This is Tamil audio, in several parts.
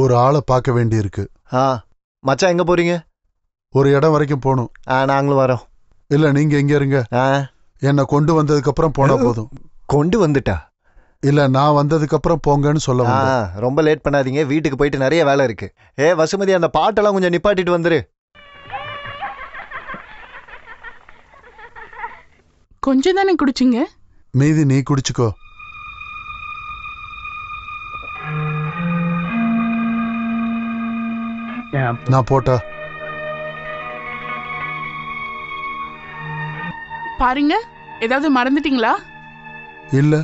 ஒரு ஆளை பார்க்க வேண்டி இருக்கு. மச்சான் எங்க போறீங்க? ஒரு இடம் வரைக்கும் போகணும். நாங்களும் வரோம். இல்ல நீங்க எங்க இருங்க. என்ன கொண்டு வந்ததுக்கு அப்புறம் போனா போதும். கொண்டு வந்துட்டா? இல்ல நான் வந்ததுக்கு அப்புறம் போங்கன்னு சொல்ல வந்தேன். ரொம்ப லேட் பண்ணாதீங்க, வீட்டுக்கு போயிட்டு நிறைய வேலை இருக்கு. வசுமதி, அந்த பாட்டெல்லாம் கொஞ்சம் நிப்பாட்டிட்டு வந்துரு. கொஞ்சம் தானே குடிச்சிங்க, மீதி நீ குடிச்சுக்கோ. நான் போட்டா பாருங்க. ஏதாவது மறந்துட்டீங்களா? இல்ல.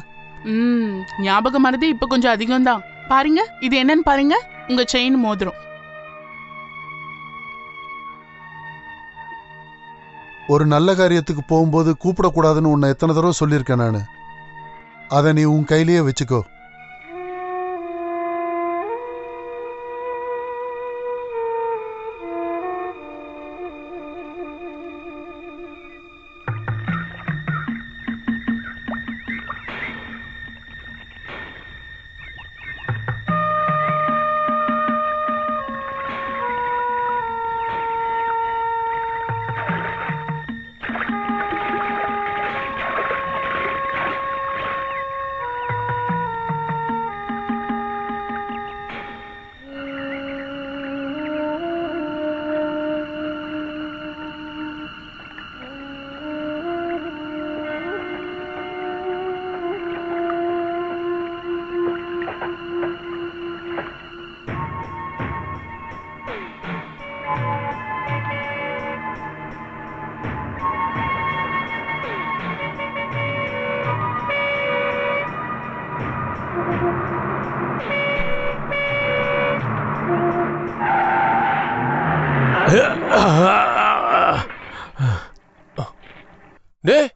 ஞாபகம் மறதி இப்ப கொஞ்சம் அதிகம் தான். பாருங்க, இது என்னன்னு பாருங்க. உங்க செயின் மோதிரம். ஒரு நல்ல காரியத்துக்கு போகும்போது கூப்பிடக்கூடாதுன்னு உன்னை எத்தனை தடவை சொல்லியிருக்கேன் நானு. அதை நீ உன் கையிலேயே வச்சுக்கோ.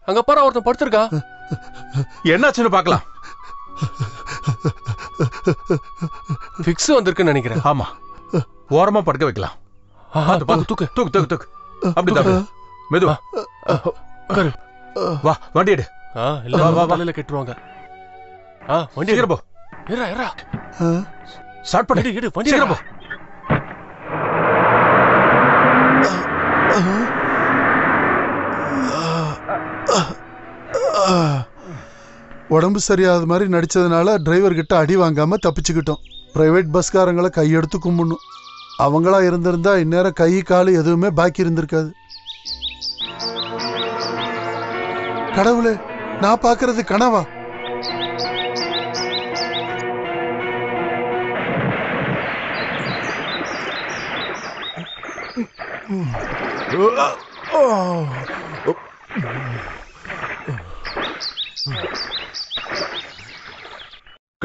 அங்க பாரு, ஒருத்தன் படுத்திருக்கா. என்னாச்சுன்னு பாக்கலாம். பிக்ஸ் வந்திருக்குன்னு நினைக்கிறேன். ஆமா, ஓரமா படுக்க வைக்கலாம். தூக்கு தூக்கு தூக்கு தூக்கு. அப்படி தூக்கு. மெதுவா வா, வண்டி எடு. தலையில கெட்டுருவாங்க. வண்டி சீக்கிரம் போ. ஸ்டார்ட் பண்ணி எடு. வண்டி சீக்கிரம் போ. உடம்பு சரியாத மாதிரி நடிச்சதுனால டிரைவர் கிட்ட அடி வாங்காம தப்பிச்சுக்கிட்டோம். பிரைவேட் பஸ்காரங்களை கையெடுத்து கும்பிடணும். அவங்களா இருந்திருந்தா இந்நேரம் கை காலு எதுவுமே பாக்கி இருந்திருக்காது. கடவுளே, நான் பாக்குறது கனவா?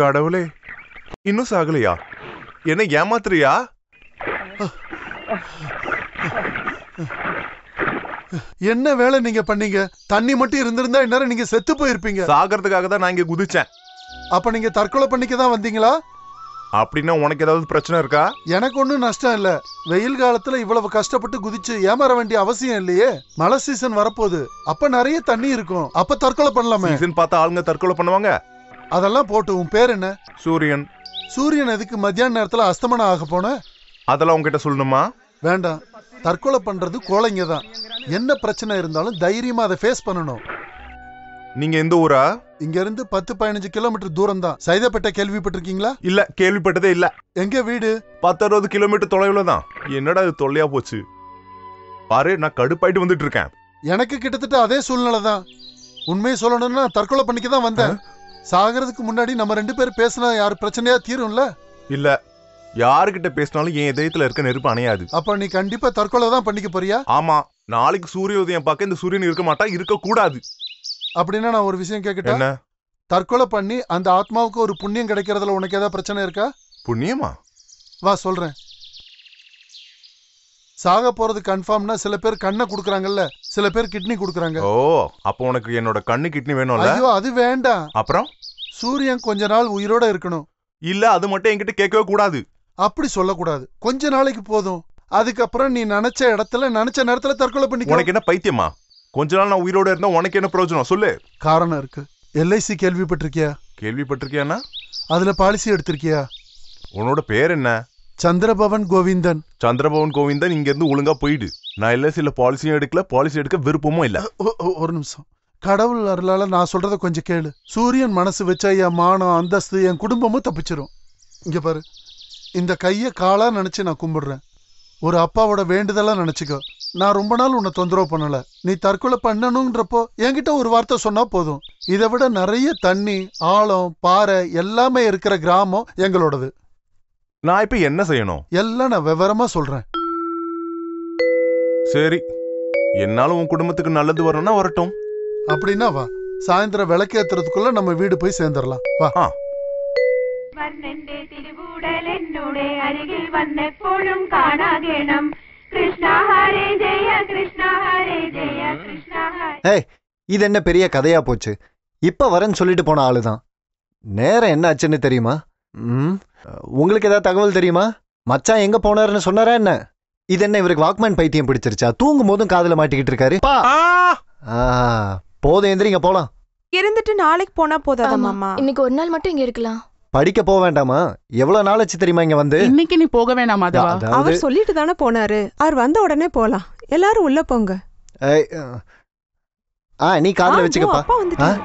கடவுளே, இன்னும் சாகலையா? என்ன ஏமாத்துறியா? என்ன வேலை நீங்க பண்ணீங்க? தண்ணி மட்டும் இருந்திருந்தா இந்நேரம் நீங்க செத்து போயிருப்பீங்க. சாகிறதுக்காக தான் நான் இங்க குதிச்சேன். அப்ப நீங்க தற்கொலை பண்ணிக்க தான் வந்தீங்களா? அப்படின்னா உனக்கு ஏதாவது பிரச்சனை இருக்கா? எனக்கு ஒன்னும் நஷ்டம் இல்ல. வெயில் காலத்துல இவ்வளவு கஷ்டப்பட்டு குதிச்சு ஏமாற வேண்டிய அவசியம் இல்லையே. மழை சீசன் வரப்போகுது, அப்ப நிறைய தண்ணி இருக்கும், அப்ப தற்கொலை பண்ணலாமே. சீசன் பார்த்தா ஆளுங்க தற்கொலை பண்ணுவாங்க. அதெல்லாம் போட்டு, உன் பேர் என்ன? சூரியன். சூரியன் எதுக்கு மத்தியான நேரத்துல அஸ்தமனம் ஆக போன? அதெல்லாம் உங்ககிட்ட சொல்லணுமா? வேண்டாம். தற்கொலை பண்றது கோழைங்க தான். என்ன பிரச்சனை இருந்தாலும் தைரியமா அதை ஃபேஸ் பண்ணணும். நீங்க எந்த ஊரா? இங்க இருந்து 10-15 கிலோமீட்டர் தூரம் தான். சைதாப்பேட்டை கேள்விப்பட்டிருக்கீங்களா? இல்ல, கேள்விப்பட்டதே இல்ல. எங்க வீடு? 10-60 கிலோமீட்டர் தொலைவுல தான். என்னடா இது தொல்லையா போச்சு. பாரு, நான் கடுப்பாயிட்டு வந்துட்டு இருக்கேன். எனக்கு கிட்டத்தட்ட அதே சூழ்நிலை தான். உண்மையை சொல்லணும்னா தற்கொலை பண்ணிக்க தான் வந்தேன். சாகிறதுக்கு முன்னாடி நம்ம 2 பேரும் பேசினா யாரு பிரச்சனையா தீரும்ல? இல்ல, யாருகிட்ட பேசினாலும் என் இதயத்துல இருக்க நெருப்பு அணையாது. அப்ப நீ கண்டிப்பா தற்கொலை தான் பண்ணிக்க போறியா? ஆமா, நாளைக்கு சூரிய உதயம் பார்க்க இந்த சூரியன் இருக்க மாட்டா, இருக்க கூடாது. அப்படின்னா நான் ஒரு விஷயம் கேட்கட்டா? என்ன? தற்கொலை பண்ணி அந்த ஆத்மாவுக்கு ஒரு புண்ணியம் கிடைக்கிறதுல உனக்கு ஏதாவது பிரச்சனை இருக்கா? புண்ணியமா? வா சொல்றேன். சாக போறது கன்ஃபார்ம்னா சில பேர் கண்ணை குடுக்கறாங்கல்ல, சில பேர் கிட்னி குடுக்கறாங்க. ஓ, அப்ப உனக்கு என்னோட கண்ணு கிட்னி வேணும்ல? ஐயோ, அது வேண்டாம். அப்புறம் சூரியன் கொஞ்ச நாள் உயிரோட இருக்கணும். இல்ல, அது மட்டும் என்கிட்ட கேட்கவே கூடாது. அப்படி சொல்லக்கூடாது. கொஞ்ச நாளைக்கு போதும். அதுக்கப்புறம் நீ நினைச்ச இடத்துல நினைச்ச நேரத்துல தற்கொலை பண்ணிக்க. உனக்கு என்ன பைத்தியமா? கொஞ்ச நாள் நான் உயிரோட இருந்தா உனக்கு என்ன பிரயோஜனம் சொல்லு. காரணம் இருக்கு. LIC கேள்விப்பட்டிருக்கியா? கேள்விப்பட்டிருக்கியானா? அதுல பாலிசி எடுத்திருக்கியா? உன்னோட பேர் என்ன? சந்திரபவன் கோவிந்தன். சந்திரபவன் கோவிந்தன், இங்க இருந்து ஒழுங்கா போயிடு. நான் இல்ல சில பாலிசியும் எடுக்கல, பாலிசி எடுக்க விருப்பமும் இல்ல. ஒரு நிமிஷம். கடவுள் அருளால நான் சொல்றத கொஞ்சம் கேளு. சூரியன் மனசு வச்சா என் மானம், அந்தஸ்து, என் குடும்பமும் தப்பிச்சிரும். இங்க பாரு, இந்த கைய காலா நினைச்சு நான் கும்பிடுறேன். ஒரு அப்பாவோட வேண்டுதலா நினைச்சுக்கோ. நான் ரொம்ப நாள் உன்னை தொந்தரவு பண்ணல. நீ தற்கொலை பண்ணணும்ன்றப்போ என்கிட்ட ஒரு வார்த்தை சொன்னா போதும். இதை விட நிறைய தண்ணி, ஆழம், பாறை எல்லாமே இருக்கிற கிராமம் எங்களோடது. நான் இப்ப என்ன செய்யணும்? எல்லாம் நான் விவரமா சொல்றேன். சரி, என்னால உன் குடும்பத்துக்கு நல்லது வரணும்னா வரட்டும். அப்படின்னா வா, சாயந்தரம் விளக்கேத்துறதுக்குள்ள நம்ம வீடு போய் சேர்ந்துடலாம். வா. இது என்ன பெரிய கதையா போச்சு? இப்ப வரேன்னு சொல்லிட்டு போன ஆளுதான். நேரம் என்ன ஆச்சுன்னு தெரியுமா? உங்களுக்கு ஏதாவது தகவல் தெரியுமா? மச்சான் எங்க போனாருன்னு சொன்னாரா என்ன? இது என்ன இவருக்கு வாக்மேன் பைத்தியம் பிடிச்சிருச்சா? தூங்கும் போதும் காதுல மாட்டிக்கிட்டு இருக்காரு. போதும், எந்திரிங்க போலாம். இருந்துட்டு நாளைக்கு போனா போதாதா மாமா? இன்னைக்கு ஒரு நாள் மட்டும் இங்க இருக்கலாம். படிக்க போக வேண்டாமா? எவ்வளவு நாள் ஆச்சு தெரியுமா இங்க வந்து? இன்னைக்கு நீ போக வேணாமா? அவர் சொல்லிட்டு தானே போனாரு. அவர் வந்த உடனே போலாம். எல்லாரும் உள்ள போங்க. நீ காதுல வச்சுக்கப்பா. அப்பா வந்துட்டாரு.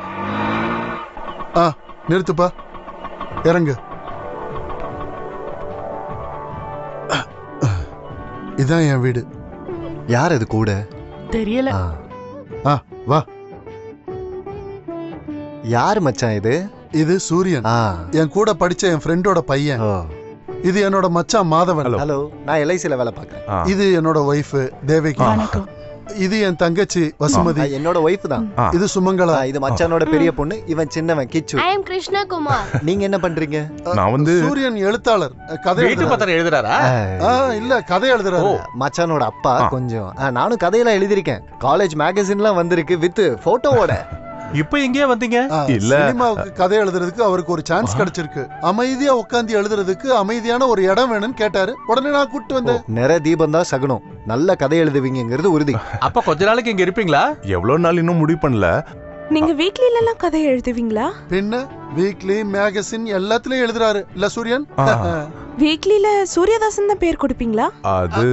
நிறுத்துப்பா, இறங்கு. இதான் என் வீடு. யார் அது கூட? தெரியல. வா. யாரு மச்சான் இது? இது சூரியன், என் கூட படிச்ச என் ஃப்ரெண்டோட பையன். இது என்னோட மச்சான் மாதவன். ஹலோ, நான் எல்ஐசில வேலை பார்க்கறேன். இது என்னோட ஒய்ஃப் தேவகி. இது என் தங்கச்சி வசுமதி. என்னோட ஒய்ஃப் தான். இது சுமங்கலா. இது மச்சானோட பெரிய பொண்ணு. இவன் சின்னவன் கிச்சு. ஐ அம் கிருஷ்ணகுமார். நீங்க என்ன பண்றீங்க? நான் வந்து சூரியன் எழுத்தாளர். கதை வீட்டு பத்திரம் எழுதுறாரா? இல்ல, கதை எழுதுறாரு. மச்சானோட அப்பா கொஞ்சம். நானும் கதையெல்லாம் எழுதிருக்கேன். காலேஜ் மேகசின்லாம் வந்திருக்கு வித் போட்டோவோட. இப்ப எங்கேயே வந்தீங்க? இல்ல, சினிமாவுக்கு கதை எழுதுறதுக்கு அவருக்கு ஒரு சான்ஸ் கிடைச்சிருக்கு. அமைதியா உட்காந்து எழுதுறதுக்கு அமைதியான ஒரு இடம் வேணும்னு கேட்டாரு. உடனே நான் கூப்பிட்டு வந்தேன். நிறைய தீபம் தான் சகுனம். நல்ல கதை எழுதுவீங்கிறது உறுதி. அப்ப கொஞ்ச நாளைக்கு இங்க இருப்பீங்களா? எவ்வளவு நாள் இன்னும் முடிவு பண்ணல. நீங்க வீக்லில எல்லாம் கதை எழுதுவீங்களா? பின்ன வீக்லி மேகசின் எல்லாத்துலயும் எழுதுறாரு இல்ல சூரியன்? வீக்லில சூரியதாசன் தான் பேர் கொடுப்பீங்களா? அது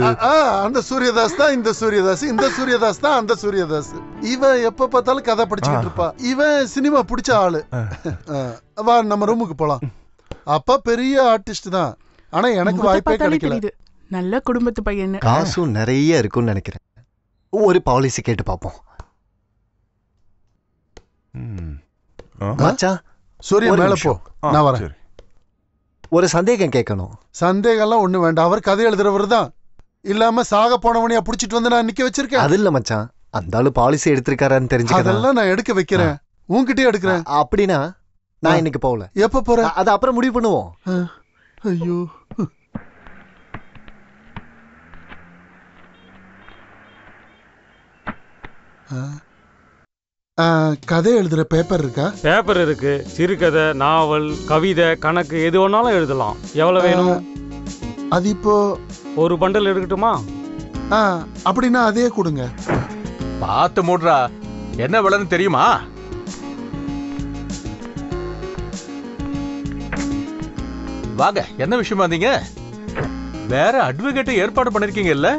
அந்த சூரியதாஸ் தான் இந்த சூரியதாஸ், இந்த சூரியதாஸ் தான் அந்த சூரியதாஸ். இவன் எப்ப பார்த்தாலும் கதை படிச்சுக்கிட்டு இருப்பா. இவன் சினிமா பிடிச்ச ஆளு. வா, நம்ம ரூமுக்கு போலாம். அப்பா பெரிய ஆர்டிஸ்ட் தான், ஆனா எனக்கு வாய்ப்பே கிடைக்கல. நல்ல குடும்பத்து பையன். காசும் நிறைய இருக்கும்னு நினைக்கிறேன். ஒரு பாலிசி கேட்டு பாப்போம். மச்சான், சூரியன் மேல போ, நான் வரேன். ஒரு சந்தேகம் கேட்கணும். சந்தேகம்லாம் ஒண்ணு வேண்டாம். அவர் கதை எழுதுறவர் தான். இல்லாம சாக போனவனையா புடிச்சிட்டு வந்து நான் நிக்க வச்சிருக்கேன். அது இல்ல மச்சான், அந்த ஆளு பாலிசி எடுத்திருக்காரான்னு தெரிஞ்சுக்க. அதெல்லாம் நான் எடுக்க வைக்கிறேன், உன்கிட்டயே எடுக்கிறேன். அப்படின்னா நான் இன்னைக்கு போகல. எப்ப போற? அது அப்புறம் முடிவு பண்ணுவோம். ஐயோ, கதை எழுதுற பேப்பர் இருக்கா? பேப்பர் இருக்கு. சிறுகதை, நாவல், கவிதை, கணக்கு எது வேணாலும் எழுதலாம். எவ்வளவு வேணும்? அது இப்போ ஒரு பண்டல் எடுக்கட்டுமா? அப்படின்னா அதே கொடுங்க. பார்த்து மூடுறா. என்ன விலைன்னு தெரியுமா? வாங்க, என்ன விஷயமா வந்தீங்க? வேற அட்வொகேட் ஏற்பாடு பண்ணிருக்கீங்கல்ல?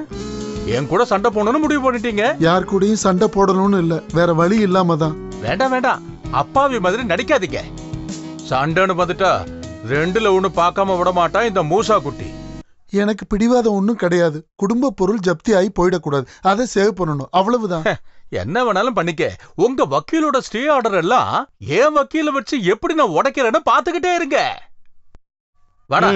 என் கூட சண்டை போடணும்னு முடிவு பண்ணிட்டீங்க. யார் கூடயும் சண்டை போடணும்னு இல்ல, வேற வழி இல்லாம தான். வேண்டாம் வேண்டாம், அப்பாவி மாதிரி நடிக்காதீங்க. சண்டைன்னு வந்துட்டா ரெண்டுல ஒண்ணு பார்க்காம விட மாட்டா இந்த மூசா குட்டி. எனக்கு பிடிவாதம் ஒன்றும் கிடையாது. குடும்ப பொருள் ஜப்தி ஆகி போயிடக்கூடாது, அதை சேவ் பண்ணணும், அவ்வளவுதான். என்ன வேணாலும் பண்ணிக்க. உங்க வக்கீலோட ஸ்டே ஆர்டர் எல்லாம் ஏன் வக்கீல வச்சு எப்படி நான் உடைக்கிறேன்னு பாத்துக்கிட்டே இருங்க. வாடா.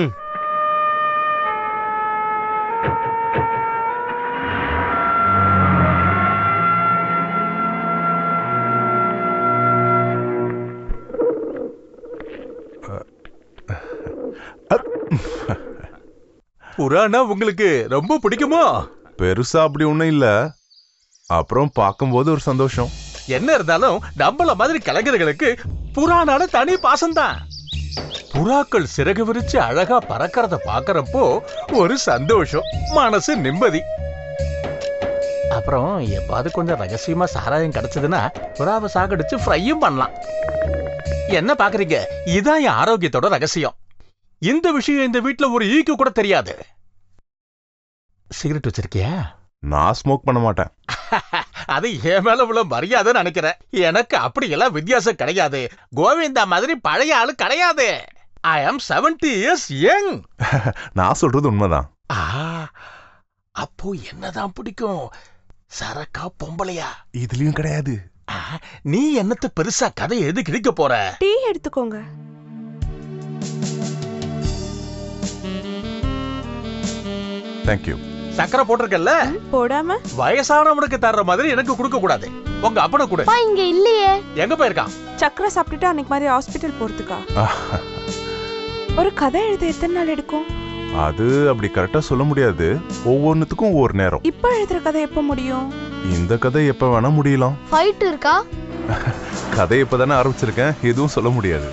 புறானா உங்களுக்கு ரொம்ப பிடிக்குமா? பெருசா அப்படி ஒண்ணும் இல்ல, அப்புறம் பார்க்கும்போது ஒரு சந்தோஷம். என்ன இருந்தாலும் நம்மள மாதிரி கலைஞர்களுக்கு புறானால தனி பாசம்தான். புறாக்கள் சிறகு விரிச்சு அழகா பறக்கிறத பாக்குறப்போ ஒரு சந்தோஷம், மனசு நிம்மதி. அப்புறம் எப்பாவது கொஞ்சம் ரகசியமா சாராயம் கிடைச்சதுன்னா புறாவை சாகடிச்சு ஃப்ரையும் பண்ணலாம். என்ன பாக்குறீங்க? இதான் என் ஆரோக்கியத்தோட ரகசியம். இந்த விஷயம் இந்த வீட்ல ஒரு ஈக்கு கூட தெரியாது. சிகரெட் வச்சிருக்கியா? நான் ஸ்மோக் பண்ண மாட்டேன். அது என் மேல உள்ள மரியாதை நினைக்கிறேன். எனக்கு அப்படி எல்லாம் வித்தியாசம் கிடையாது. கோவிந்தா மாதிரி பழைய ஆளு கிடையாது. ஐ ஆம் 70 years யங். நான் சொல்றது உண்மைதான். அப்போ என்னதான் பிடிக்கும்? சரக்கா பொம்பளையா? இதுலயும் கிடையாது. நீ என்னத்த பெருசா கதை எழுதி கிழிக்க போற? டீ எடுத்துக்கோங்க. தேங்க்யூ. சக்கரை போட்டிருக்கல்ல? போடாம வயசானவனுக்கு தர்ற மாதிரி எனக்கு கொடுக்க கூடாது. உங்க அப்பனை கூட. இங்க இல்லையே. எங்க போயிருக்கான்? சக்கரை சாப்பிட்டுட்டு அன்னைக்கு மாதிரி ஹாஸ்பிட்டல் போறதுக்கா? ஒரு கதை எழுத எத்தனை நாள் எடுக்கும்? அது அப்படி கரெக்டா சொல்ல முடியாது. ஒவ்வொன்னுத்துக்கும் ஒவ்வொரு நேரம். இப்ப எழுதுற கதை எப்ப முடியும்? இந்த கதை எப்ப வேணா முடியலாம். ஃபைட் இருக்கா? கதை இப்பதானே ஆரம்பிச்சிருக்கேன், எதுவும் சொல்ல முடியாது.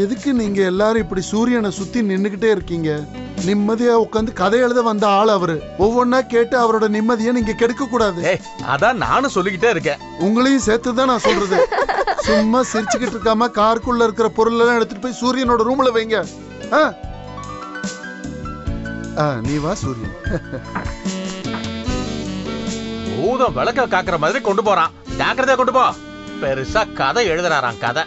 எதுக்கு நீங்க எல்லாரும் இப்படி சூரியனை சுத்தி நின்னுகிட்டே இருக்கீங்க? நிம்மதியா உட்காந்து கதை எழுத வந்த ஆள் அவரு. ஒவ்வொன்னா கேட்டு அவரோட நிம்மதியை நீங்க கெடுக்க கூடாது. அதான் நானும் சொல்லிக்கிட்டே இருக்கேன். உங்களையும் சேர்த்துதான் நான் சொல்றது. சும்மா சிரிச்சுக்கிட்டு இருக்காம காருக்குள்ள இருக்கிற பொருள் எல்லாம் எடுத்துட்டு போய் சூரியனோட ரூம்ல வைங்க. நீ வா சூரியன். பூதம் விளக்க காக்குற மாதிரி கொண்டு போறான். ஜாக்கிரதையா கொண்டு போ. பெருசா கதை எழுதுறாராம் கதை.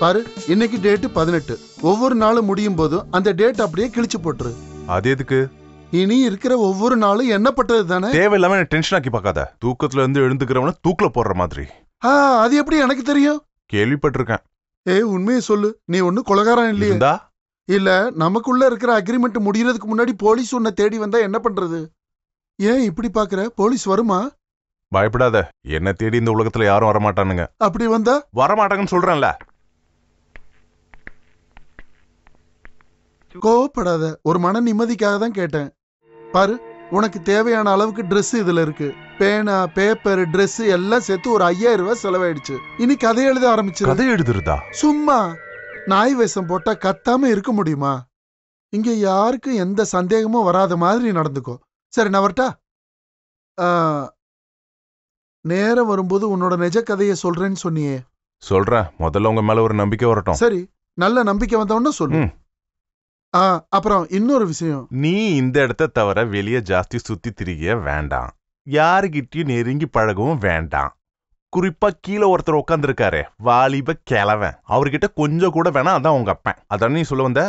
பாரு, இன்னைக்கு டேட் 18. ஒவ்வொரு நாளும் முடியும் போதும் அந்த டேட் அப்படியே கிழிச்சு போட்டுரு. அது எதுக்கு? இனி இருக்கிற ஒவ்வொரு நாளும் எண்ணப்பட்டது தானே. தேவையில்லாம டென்ஷன் ஆக்கி பார்க்காத. தூக்கத்துல இருந்து எழுந்துக்கிறவன தூக்கல போடுற மாதிரி. அது எப்படி எனக்கு தெரியும்? கேள்விப்பட்டிருக்கேன். உண்மையை சொல்லு. நீ ஒண்ணு கொலகாரம் இல்லையா? இல்ல, நமக்குள்ள இருக்கிற அக்ரிமெண்ட் முடியறதுக்கு முன்னாடி போலீஸ் உன்னை தேடி வந்தா என்ன பண்றது? ஏன் இப்படி பாக்குற? போலீஸ் வருமா? பயப்படாத, என்ன தேடி இந்த உலகத்துல யாரும் வரமாட்டானுங்க. அப்படி வந்தா? வரமாட்டாங்கன்னு சொல்றேன்ல. கோவப்படாத, ஒரு மன நிம்மதிக்காக தான் கேட்டேன். பாரு, உனக்கு தேவையான அளவுக்கு ட்ரெஸ் இதுல இருக்கு. பேனா, பேப்பர், ட்ரெஸ் எல்லாம் சேர்த்து ஒரு 5000 ரூபாய் செலவாயிடுச்சு. இனி கதை எழுத ஆரம்பிச்சு. கதை எழுதுறதா? சும்மா நாய் வேஷம் போட்டா கத்தாம இருக்க முடியுமா? இங்க யாருக்கும் எந்த சந்தேகமும் வராத மாதிரி நடந்துக்கோ. சரி, நான் வரட்டா? நேரம் வரும்போது உன்னோட நிஜ கதையை சொல்றேன்னு சொன்னியே. சொல்றேன். முதல்ல உங்க மேல ஒரு நம்பிக்கை வரட்டும். சரி, நல்ல நம்பிக்கை வந்தவொன்னு சொல்லு. அப்புறம் இன்னொரு விஷயம். நீ இந்த இடத்த தவிர வெளியே ஜாஸ்தி சுத்தி திரிக வேண்டாம். யாருகிட்டயும் நெருங்கி பழகவும் வேண்டாம். குறிப்பா கீழே ஒருத்தர் உட்காந்துருக்காரு, வாலிப கிழவன். அவர்கிட்ட கொஞ்சம் கூட வேணாம். அதான் உங்க அப்பன். அதான் நீ சொல்ல வந்த.